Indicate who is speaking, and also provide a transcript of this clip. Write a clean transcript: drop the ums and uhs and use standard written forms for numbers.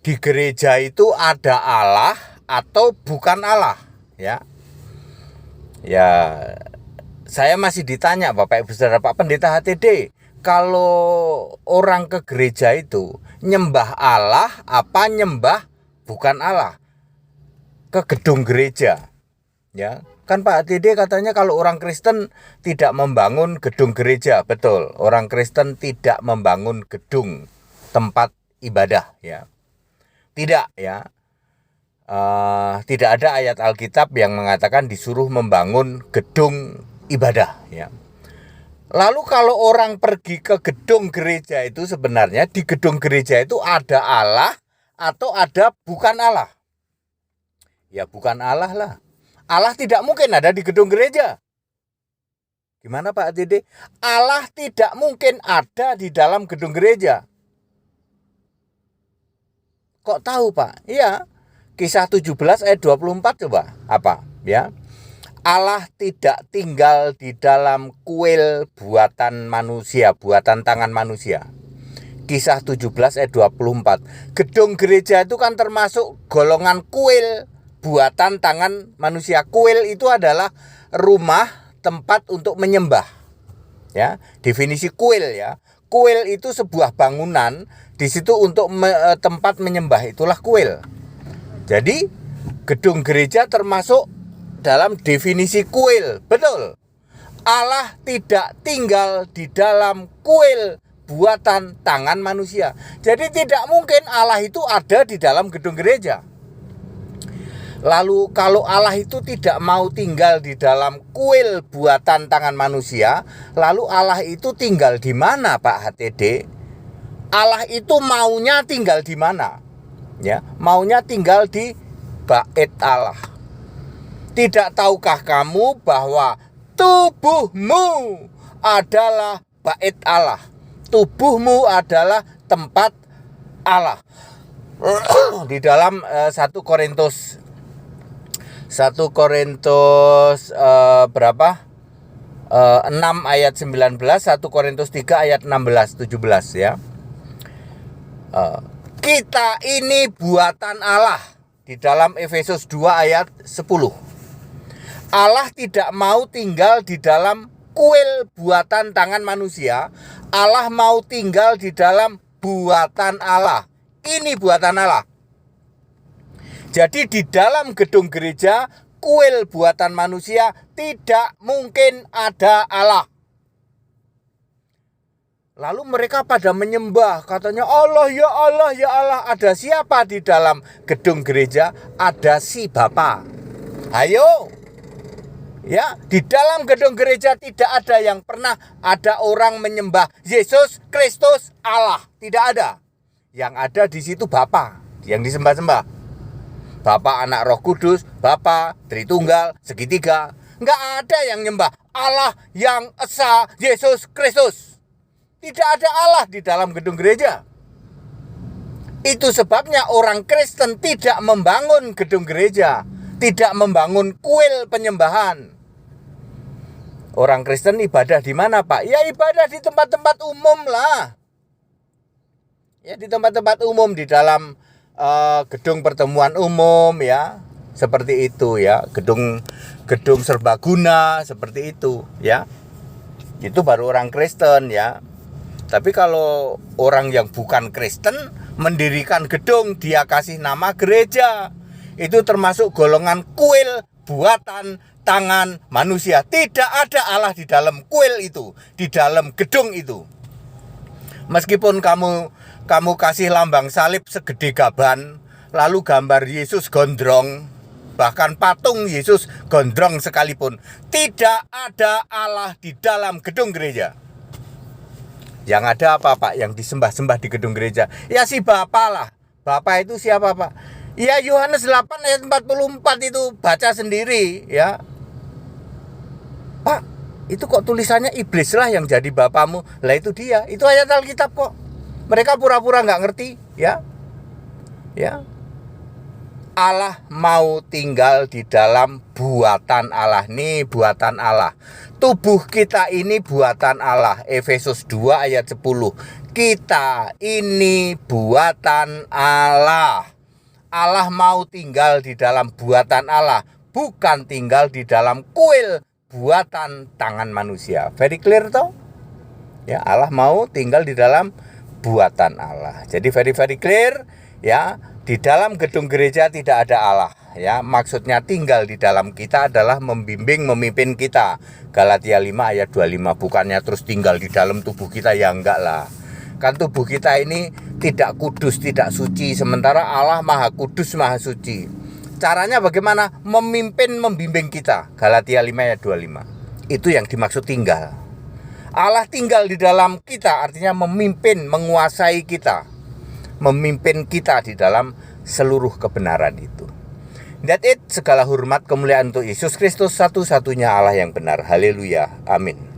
Speaker 1: di gereja itu ada Allah atau bukan Allah, ya. Ya, saya masih ditanya Bapak Ibu Saudara, Pak Pendeta HTD, kalau orang ke gereja itu nyembah Allah apa nyembah bukan Allah ke gedung gereja, ya. Kan Pak HTD katanya kalau orang Kristen tidak membangun gedung gereja. Betul, orang Kristen tidak membangun gedung tempat ibadah, ya. Tidak, ya. Tidak ada ayat Alkitab yang mengatakan disuruh membangun gedung ibadah, ya. Lalu kalau orang pergi ke gedung gereja itu sebenarnya di gedung gereja itu ada Allah atau ada bukan Allah? Ya bukan Allah lah. Allah tidak mungkin ada di gedung gereja. Gimana Pak Tede? Allah tidak mungkin ada di dalam gedung gereja. Kok tahu Pak? Iya. Kisah 17 ayat 24 coba. Apa? Ya. Allah tidak tinggal di dalam kuil buatan manusia, buatan tangan manusia. Kisah 17 ayat 24. Gedung gereja itu kan termasuk golongan kuil buatan tangan manusia. Kuil itu adalah rumah tempat untuk menyembah. Ya, definisi kuil ya. Kuil itu sebuah bangunan, di situ untuk tempat menyembah, itulah kuil. Jadi gedung gereja termasuk dalam definisi kuil. Betul. Allah tidak tinggal di dalam kuil buatan tangan manusia. Jadi tidak mungkin Allah itu ada di dalam gedung gereja. Lalu kalau Allah itu tidak mau tinggal di dalam kuil buatan tangan manusia, lalu Allah itu tinggal di mana Pak HTD? Allah itu maunya tinggal di mana? Ya, maunya tinggal di bait Allah. Tidak tahukah kamu bahwa tubuhmu adalah bait Allah? Tubuhmu adalah tempat Allah. Di dalam 1 Korintus berapa? 6 ayat 19, 1 Korintus 3 ayat 16 17 ya. Kita ini buatan Allah di dalam Efesus 2 ayat 10. Allah tidak mau tinggal di dalam kuil buatan tangan manusia. Allah mau tinggal di dalam buatan Allah. Ini buatan Allah. Jadi di dalam gedung gereja, kuil buatan manusia, tidak mungkin ada Allah. Lalu mereka pada menyembah, katanya Allah, ya Allah, ya Allah. Ada siapa di dalam gedung gereja? Ada si Bapa. Ayo. Ya, di dalam gedung gereja tidak ada yang pernah ada orang menyembah Yesus Kristus Allah. Tidak ada. Yang ada di situ Bapa yang disembah-sembah. Bapa, Anak, Roh Kudus, Bapa, Tritunggal, segitiga. Enggak ada yang nyembah Allah yang esa, Yesus Kristus. Tidak ada Allah di dalam gedung gereja. Itu sebabnya orang Kristen tidak membangun gedung gereja, tidak membangun kuil penyembahan. Orang Kristen ibadah di mana, Pak? Ya ibadah di tempat-tempat umum lah. Ya di tempat-tempat umum, di dalam gedung pertemuan umum ya, seperti itu ya, gedung serbaguna seperti itu ya. Itu baru orang Kristen ya. Tapi kalau orang yang bukan Kristen mendirikan gedung, dia kasih nama gereja, itu termasuk golongan kuil buatan tangan manusia. Tidak ada Allah di dalam kuil itu, di dalam gedung itu. Meskipun kamu kasih lambang salib segede gaban, lalu gambar Yesus gondrong, bahkan patung Yesus gondrong sekalipun, tidak ada Allah di dalam gedung gereja. Yang ada apa Pak? Yang disembah-sembah di gedung gereja? Ya si Bapa lah. Bapa itu siapa Pak? Ya Yohanes 8 ayat 44 itu, baca sendiri ya. Pak, itu kok tulisannya iblis lah yang jadi bapamu. Lah itu dia, itu ayat Alkitab kok. Mereka pura-pura gak ngerti ya. Ya, Allah mau tinggal di dalam buatan Allah. Nih buatan Allah. Tubuh kita ini buatan Allah. Efesus 2 ayat 10. Kita ini buatan Allah. Allah mau tinggal di dalam buatan Allah, bukan tinggal di dalam kuil buatan tangan manusia. Very clear toh? Ya, Allah mau tinggal di dalam buatan Allah. Jadi very clear ya, di dalam gedung gereja tidak ada Allah ya. Maksudnya tinggal di dalam kita adalah membimbing, memimpin kita. Galatia 5 ayat 25, bukannya terus tinggal di dalam tubuh kita, ya enggak lah. Kan tubuh kita ini tidak kudus, tidak suci, sementara Allah maha kudus, maha suci. Caranya bagaimana? Memimpin, membimbing kita. Galatia 5 ayat 25. Itu yang dimaksud tinggal. Allah tinggal di dalam kita, artinya memimpin, menguasai kita, memimpin kita di dalam seluruh kebenaran itu. That's it. Segala hormat kemuliaan untuk Yesus Kristus, satu-satunya Allah yang benar. Haleluya. Amin.